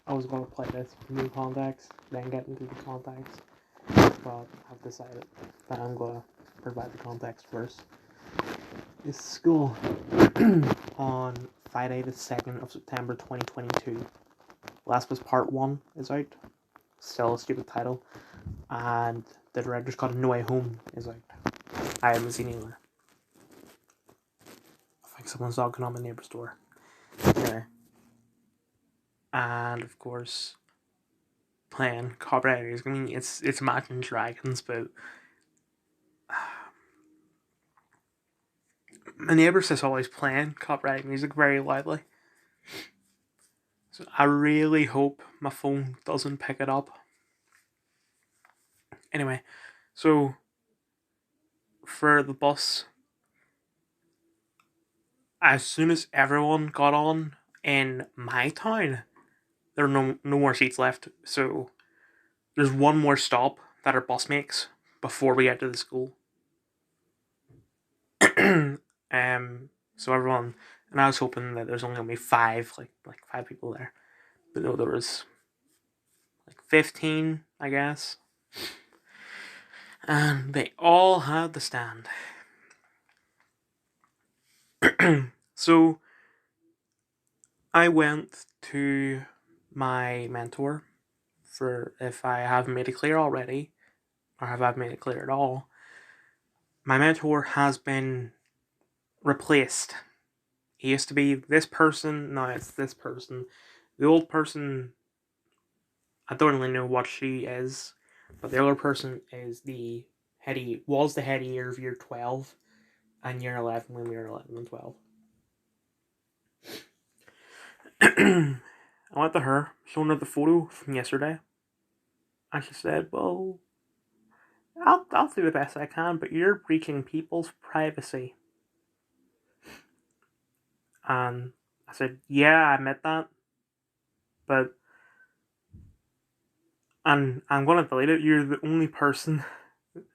I was going to play this with new contacts, then get into the contacts, but I've decided that I'm going to provide the context first. Is school on Friday the 2nd of September 2022. Last of Us Part 1 is out. Still a stupid title. And the director's cut No Way Home is out. I haven't seen either. I think someone's knocking on my neighbor's door. Anyway. And of course, playing copyright music. I mean, it's Imagine Dragons, but my neighbours is always playing copyright music very loudly. So I really hope my phone doesn't pick it up. Anyway, so for the bus, as soon as everyone got on in my town, there are no more seats left. So there's one more stop that our bus makes before we get to the school. So everyone, and I was hoping that there's only gonna be five people there, but no, there was like 15, I guess, and they all had to stand. So I went to my mentor for if I haven't made it clear already, or have I made it clear at all. My mentor has been replaced. He used to be this person, now it's this person. The old person, I don't really know what she is, but the other person is was the head year of year 12 and year 11 when we were 11 and 12. I went to her, showing her the photo from yesterday, and she said, well, I'll do the best I can, but you're breaching people's privacy. And I said, yeah, I admit that, but I'm going to delete it. You're the only person,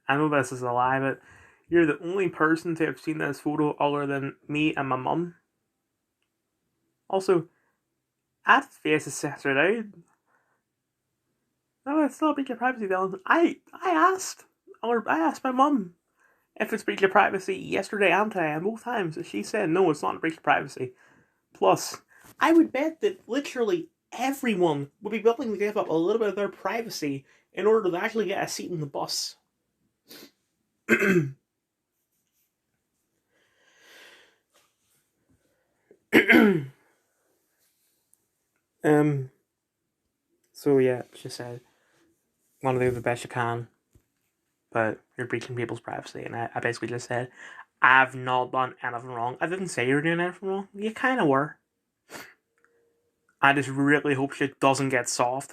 I know this is a lie, but you're the only person to have seen this photo other than me and my mum. Also, I'd face his sister out. No, it's not a breach of privacy, Dylan. I asked my mum if it's breach of privacy yesterday and today, and both times she said no, it's not a breach of privacy. Plus, I would bet that literally everyone would be willing to give up a little bit of their privacy in order to actually get a seat in the bus. So yeah, she said, want to do the best you can, but you're breaching people's privacy. And I basically just said, I've not done anything wrong. I didn't say you were doing anything wrong. You kind of were. I just really hope she doesn't get soft.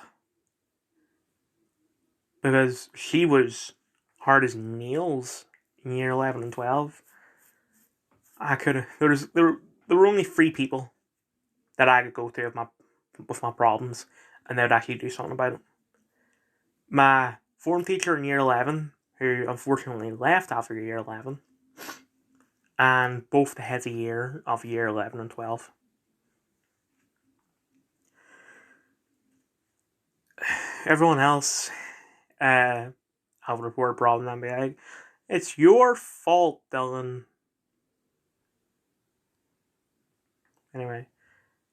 Because she was hard as nails in year 11 and 12. I could have. There were only 3 people that I could go to with my problems, and they would actually do something about it. My form teacher in year 11, who unfortunately left after year 11, and both the heads of year 11 and 12. Everyone else, I would report a problem and be like, it's your fault, Dylan. Anyway,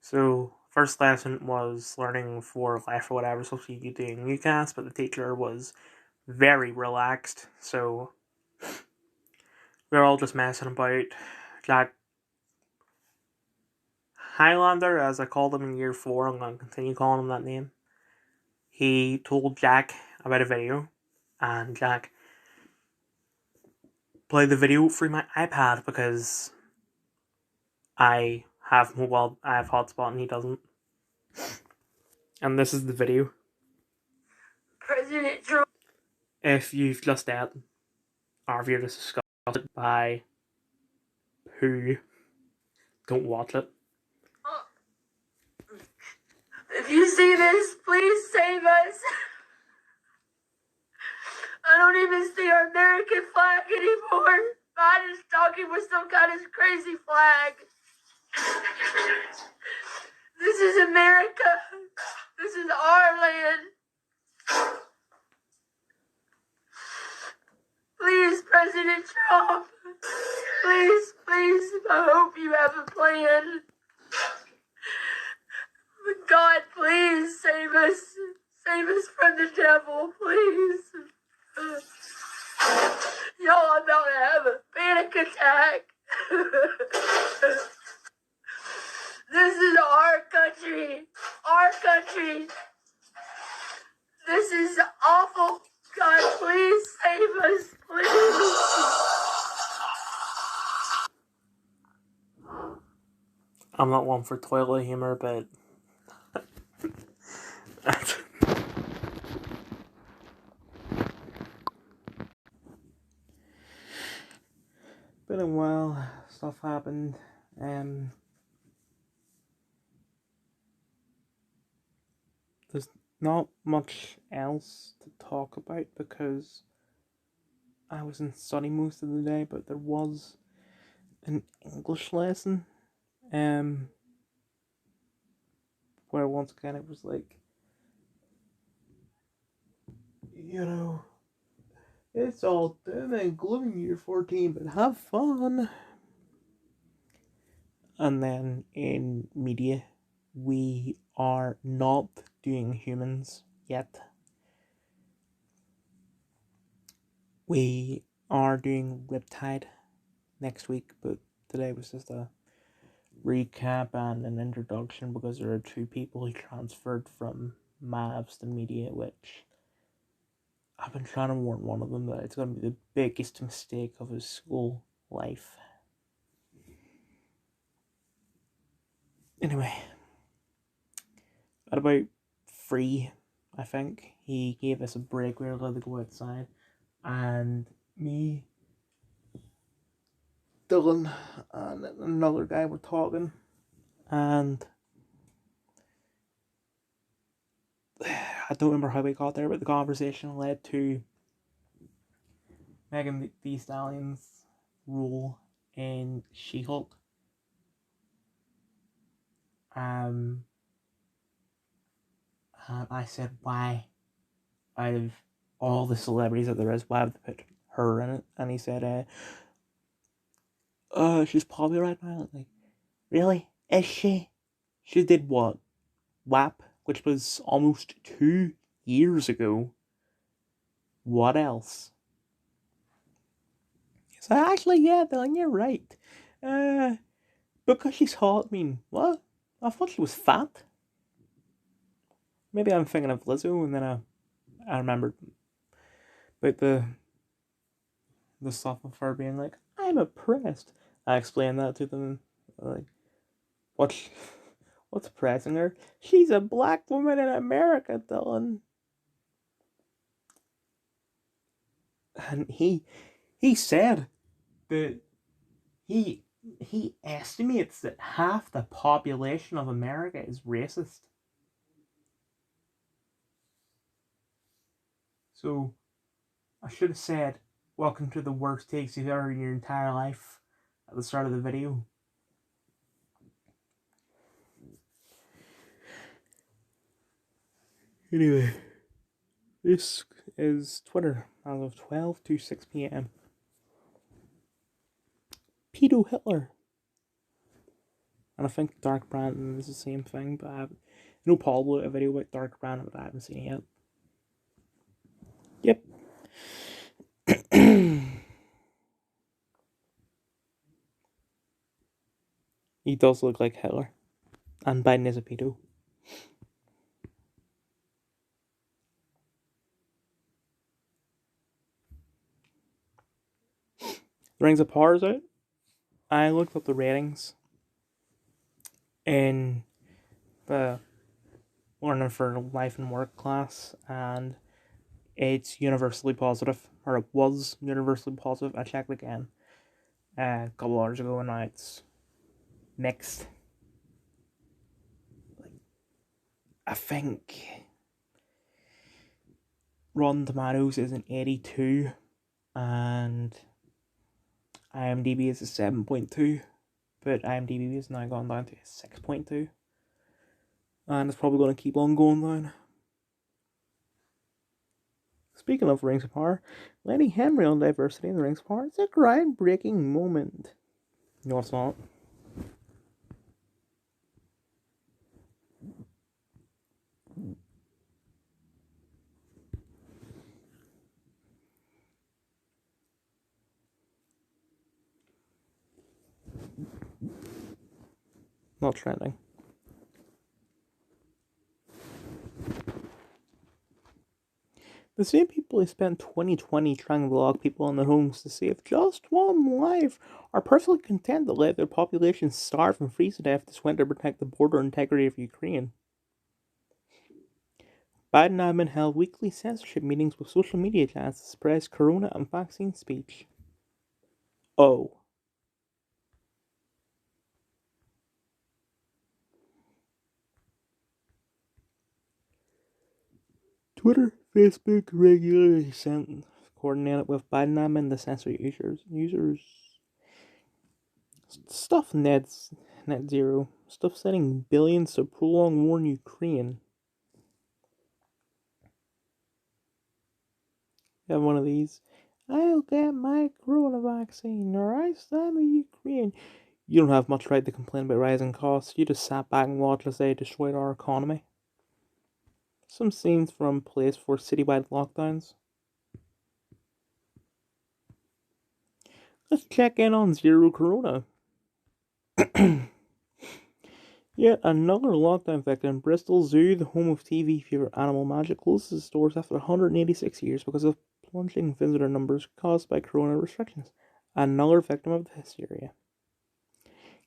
so first lesson was learning for life or whatever, so she could do UCAS, but the teacher was very relaxed, so we were all just messing about. Jack Highlander, as I called him in year 4, I'm going to continue calling him that name. He told Jack about a video, and Jack played the video through my iPad because I have hotspot and he doesn't. And this is the video. President Trump. If you've just dead, or if you're just disgusted by who, don't watch it. If you see this, please save us. I don't even see our American flag anymore. God is talking with some kind of crazy flag. This is America. This is us. Save us from the devil, please. Y'all, I'm about to have a panic attack. This is our country. Our country. This is awful. God, please save us, please. I'm not one for toilet humor, but been a while. Stuff happened. There's not much else to talk about because I was in study most of the day, but there was an English lesson. Where once again it was like, it's all doom and gloom in year 14, but have fun. And then in media, we are not doing humans yet. We are doing Riptide next week, but today was just a recap and an introduction because there are two people who transferred from Mavs to media, which I've been trying to warn one of them that it's going to be the biggest mistake of his school life. Anyway, at about 3, I think, he gave us a break. We were allowed to go outside, and me, Dylan, and another guy were talking, and I don't remember how we got there, but the conversation led to Megan Thee Stallion's role in She-Hulk. And I said, why, out of all the celebrities that there is, why would they put her in it? And he said, she's popular right now. Like, really? Is she? She did what? WAP, which was almost 2 years ago. What else? So actually, yeah, Dylan, you're right. Because she's hot, I mean, what? I thought she was fat. Maybe I'm thinking of Lizzo, and then I remembered about the stuff of her being like, I'm oppressed. I explained that to them, like, what's oppressing her? She's a black woman in America, Dylan. And he said that he estimates that half the population of America is racist. So I should have said, welcome to the worst takes you've ever heard in your entire life at the start of the video. Anyway, this is Twitter as of 12 to 6 p.m. Pedo Hitler. And I think Dark Brandon is the same thing, but I know Paul wrote a video about Dark Brandon, but I haven't seen it yet. Yep. He does look like Hitler. And Biden is a pedo. The Rings of Power is out. I looked up the ratings in the Learning for Life and Work class, and it's universally positive, or it was universally positive. I checked again a couple hours ago, and now it's mixed. I think Rotten Tomatoes is an 82, and IMDb is a 7.2, but IMDb has now gone down to 6.2, and it's probably going to keep on going down. Speaking of Rings of Power, Lenny Henry on diversity in the Rings of Power is a groundbreaking moment. No, it's not. Not trending. The same people who spent 2020 trying to lock people in their homes to save just one life are perfectly content to let their population starve and freeze to death this winter to protect the border integrity of Ukraine. Biden admin held weekly censorship meetings with social media giants to suppress corona and vaccine speech. Oh. Twitter, Facebook regularly coordinated with Biden admin to censor users. Stuff net zero. Stuff sending billions to prolong war in Ukraine. Have one of these. I'll get my corona vaccine, or I stand with Ukraine. You don't have much right to complain about rising costs. You just sat back and watched as they destroyed our economy. Some scenes from place for citywide lockdowns. Let's check in on Zero Corona. Yet another lockdown victim, Bristol Zoo, the home of TV favourite Animal Magic, closes its doors after 186 years because of plunging visitor numbers caused by corona restrictions. Another victim of the hysteria.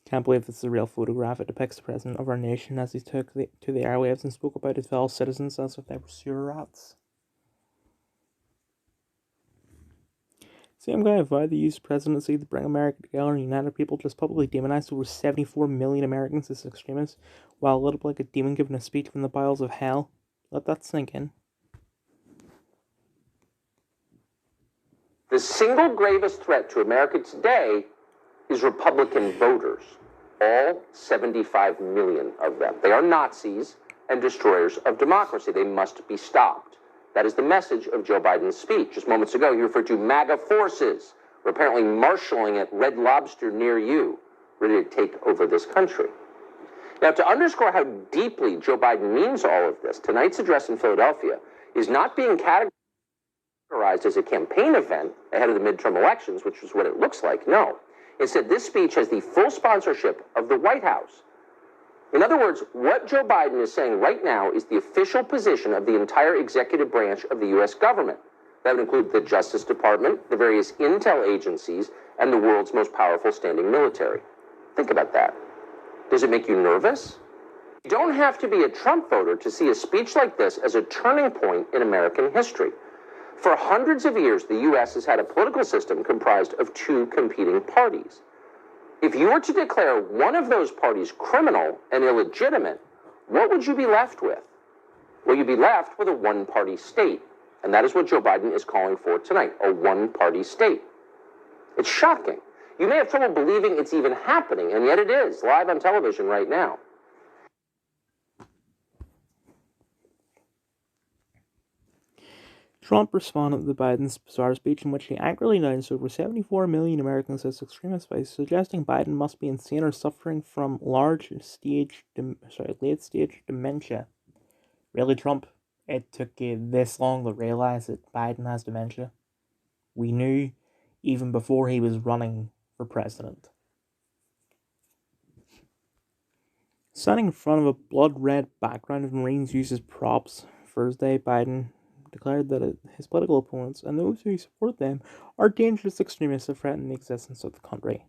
Can't believe this is a real photograph. It depicts the president of our nation as he took to the airwaves and spoke about his fellow citizens as if they were sewer rats. Same guy who vowed to use presidency to bring America together and unite our people just publicly demonized over 74 million Americans as extremists, while lit up like a demon giving a speech from the bowels of hell. Let that sink in. The single gravest threat to America today is Republican voters, all 75 million of them. They are Nazis and destroyers of democracy. They must be stopped. That is the message of Joe Biden's speech. Just moments ago, he referred to MAGA forces who are apparently marshaling at Red Lobster near you, ready to take over this country. Now, to underscore how deeply Joe Biden means all of this, tonight's address in Philadelphia is not being categorized as a campaign event ahead of the midterm elections, which is what it looks like. No. Instead, this speech has the full sponsorship of the White House. In other words, what Joe Biden is saying right now is the official position of the entire executive branch of the U.S. government. That would include the Justice Department, the various intel agencies, and the world's most powerful standing military. Think about that. Does it make you nervous? You don't have to be a Trump voter to see a speech like this as a turning point in American history. For hundreds of years, the U.S. has had a political system comprised of two competing parties. If you were to declare one of those parties criminal and illegitimate, what would you be left with? Well, you'd be left with a one-party state. And that is what Joe Biden is calling for tonight, a one-party state. It's shocking. You may have trouble believing it's even happening, and yet it is, live on television right now. Trump responded to Biden's bizarre speech in which he angrily denounced over 74 million Americans as extremists by suggesting Biden must be insane or suffering from late-stage dementia. Really, Trump? It took you this long to realize that Biden has dementia? We knew even before he was running for president. Standing in front of a blood-red background of Marines used as props, Thursday, Biden declared that his political opponents and those who support them are dangerous extremists that threaten the existence of the country.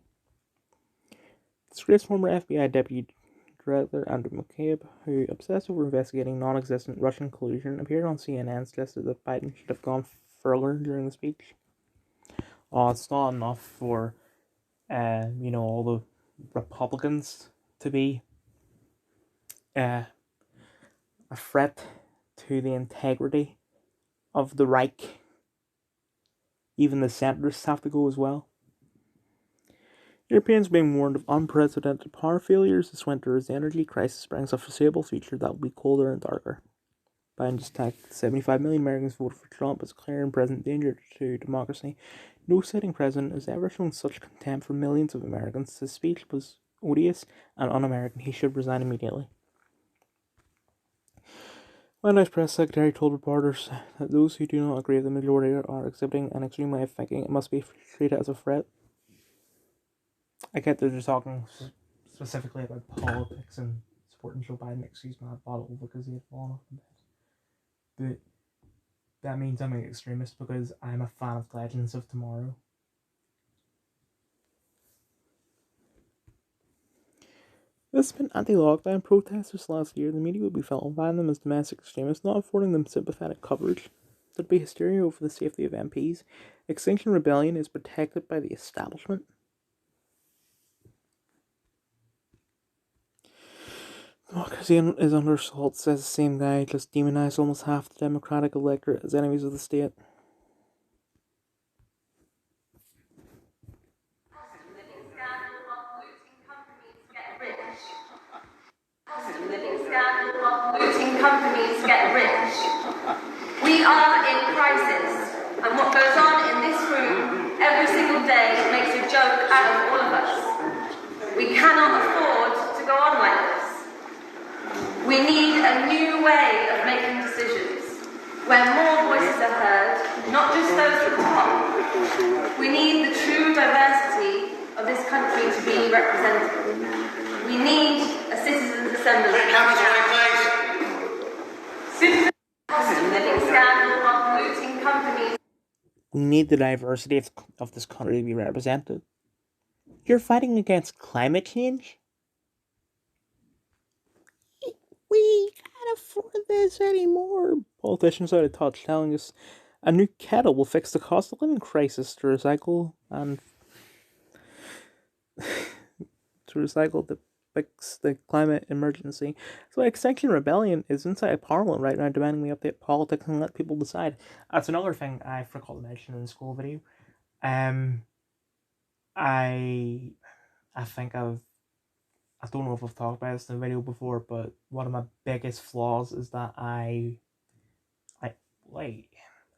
Disgraced former FBI Deputy Director Andrew McCabe, who obsessed over investigating non-existent Russian collusion, appeared on CNN, suggested that Biden should have gone further during the speech. Oh, it's not enough for, all the Republicans to be a threat to the integrity of the Reich. Even the centrists have to go as well. Europeans are being warned of unprecedented power failures this winter as the energy crisis brings a foreseeable future that will be colder and darker. Biden just tagged 75 million Americans voted for Trump as a clear and present danger to democracy. No sitting president has ever shown such contempt for millions of Americans. His speech was odious and un-American. He should resign immediately. White House press secretary told reporters that those who do not agree with the majority are exhibiting an extreme way of thinking. It must be treated as a threat. I get they're just talking specifically about politics and supporting Joe Biden. Excuse my bottle because he had fallen off the bed. But that means I'm an extremist because I'm a fan of Legends of Tomorrow. There's been anti-lockdown protesters last year. The media would be vilifying them as domestic extremists, not affording them sympathetic coverage. There'd be hysteria over the safety of MPs. Extinction Rebellion is protected by the establishment. Democracy is under assault, says the same guy, just demonized almost half the Democratic electorate as enemies of the state. Looting companies get rich. We are in crisis, and what goes on in this room every single day makes a joke out of all of us. We cannot afford to go on like this. We need a new way of making decisions, where more voices are heard, not just those at the top. We need the true diversity of this country to be represented. We need a citizens' assembly. Cameras away, please. Cost of living scandal of looting companies. We need the diversity of this country to be represented. You're fighting against climate change? We can't afford this anymore. Politicians out of touch telling us a new kettle will fix the cost of living crisis to recycle to fix the climate emergency. So Extinction Rebellion is inside Parliament right now demanding we update politics and let people decide. That's another thing I forgot to mention in the school video. I think I don't know if I've talked about this in the video before, but one of my biggest flaws is that I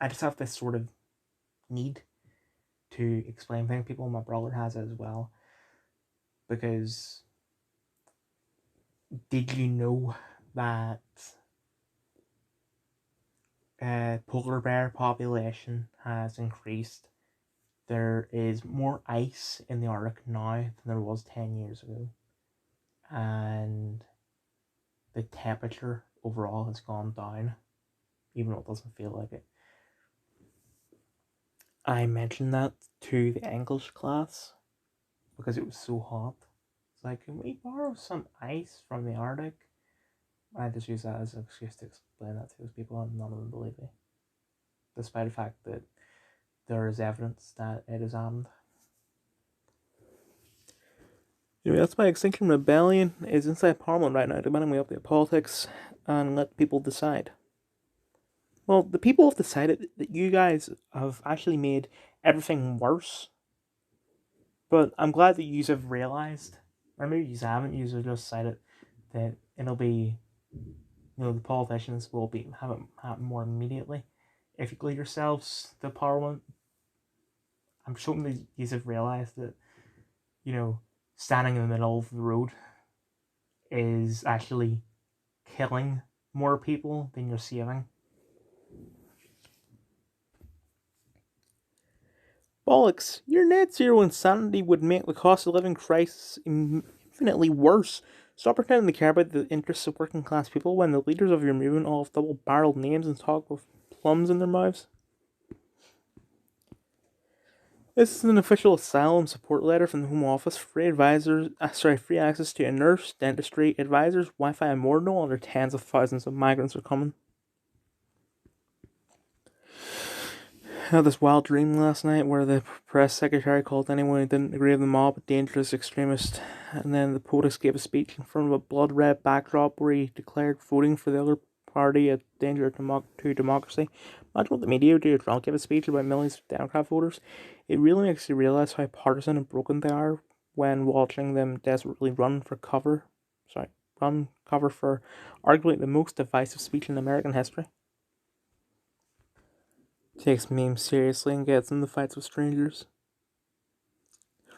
just have this sort of need to explain things to people. My brother has it as well. Because did you know that polar bear population has increased? There is more ice in the Arctic now than there was 10 years ago. And the temperature overall has gone down, even though it doesn't feel like it. I mentioned that to the English class because it was so hot. It's like, can we borrow some ice from the Arctic? I just use that as an excuse to explain that to those people, and none of them believe me. Despite the fact that there is evidence that it is armed. Anyway, that's why Extinction Rebellion is inside Parliament right now, demanding we update politics and let people decide. Well, the people have decided that you guys have actually made everything worse. But I'm glad that you have realised, or maybe you haven't, you have just decided that it'll be, the politicians will have it happen more immediately. If you lead yourselves to Parliament, I'm sure that you have realised that, standing in the middle of the road is actually killing more people than you're saving. Bollocks, your net zero insanity would make the cost of living crisis infinitely worse. Stop pretending to care about the interests of working class people when the leaders of your movement all have double-barreled names and talk with plums in their mouths. This is an official asylum support letter from the Home Office. Free access to a nurse, dentistry, advisors, Wi-Fi and more. No wonder tens of thousands of migrants are coming. I had this wild dream last night where the press secretary called anyone who didn't agree with the mob a dangerous extremist, and then the POTUS gave a speech in front of a blood-red backdrop where he declared voting for the other party a danger to democracy. Imagine what the media would do if Trump gave a speech about millions of Democrat voters. It really makes you realise how partisan and broken they are when watching them desperately run cover for arguably the most divisive speech in American history. Takes memes seriously and gets into fights with strangers.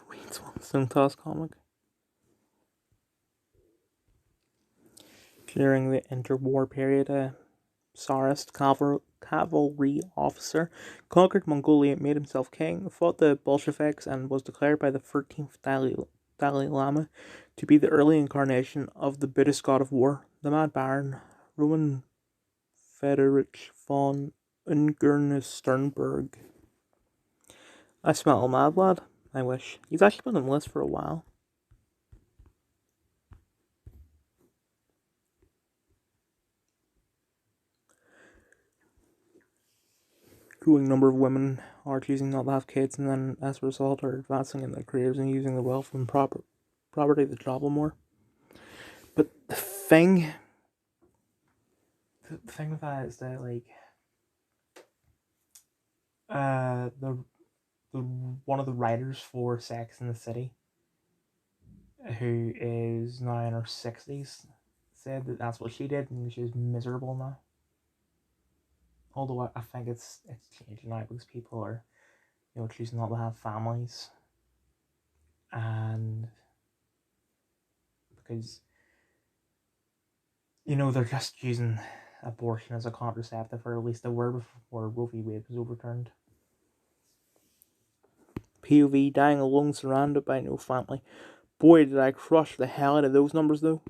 Reads one Stone Toss comic. During the interwar period, a Tsarist cavalry officer conquered Mongolia, made himself king, fought the Bolsheviks, and was declared by the 13th Dalai Lama to be the early incarnation of the Buddhist god of war, the Mad Baron, Roman Friedrich von Ungern Sternberg. I smell a mad lad, I wish. He's actually been on the list for a while. Growing number of women are choosing not to have kids, and then as a result are advancing in their careers and using the wealth and property to travel more. But the thing with that is that, like, the one of the writers for Sex and the City, who is now in her 60s, said that that's what she did, and she's miserable now. Although I think it's changing now because people are, choosing not to have families, and because they're just using abortion as a contraceptive, or at least they were before Roe v. Wade was overturned. POV, dying alone, surrounded by no family. Boy, did I crush the hell out of those numbers, though.